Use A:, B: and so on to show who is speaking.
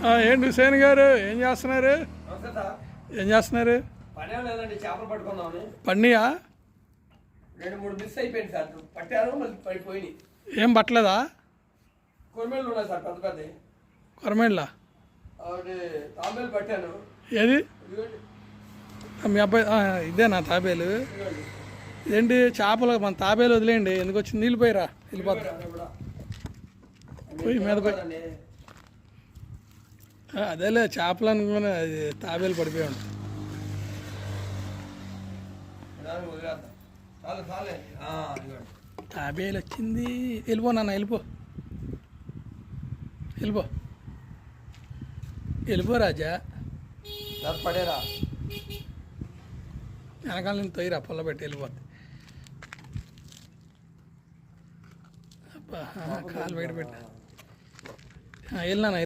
A: ఏంటి హుసేన్ గారు ఏం చేస్తున్నారు? ఏం చేస్తున్నారు?
B: పనే లేదండి, చేపలు పట్టుకుందామని.
A: పన్నీయా?
B: 2-3 మిస్ అయిపోయింది సార్. పట్టారు మళ్ళీ పడిపోయినాయి.
A: ఏం పట్టలేదా?
B: కొరమేళ్ళు ఉన్నాయి సార్, పెద్ద పెద్ద
A: కొరమేళ్ళ.
B: ఆవిడ తాంబేలు పట్టాను.
A: ఏది
B: ఇదిగోండి,
A: మీ అబ్బాయి? ఇదేనా తాబేలు?
B: ఇదిగోండి.
A: ఏంటి చేపలు మన తాబేలు వదిలేయండి, ఎందుకు వచ్చింది? నీళ్ళు పోయిరా, వెళ్ళిపోతా. పోయి మీద పోయి. అదేలే చేపలు అనుకుని అది తాబేలు పడిపోయి ఉంటుంది. తాబేలు వచ్చింది. వెళ్ళిపో నాన్న, వెళ్ళిపో వెళ్ళిపో వెళ్ళిపో రాజా.
B: పడేరా,
A: వెనకాల నుంచి తొయ్యిరా, పొల్ల పెట్టి వెళ్ళిపోద్ది. అబ్బా, కాలు బయట పెట్టా. వెళ్ళినా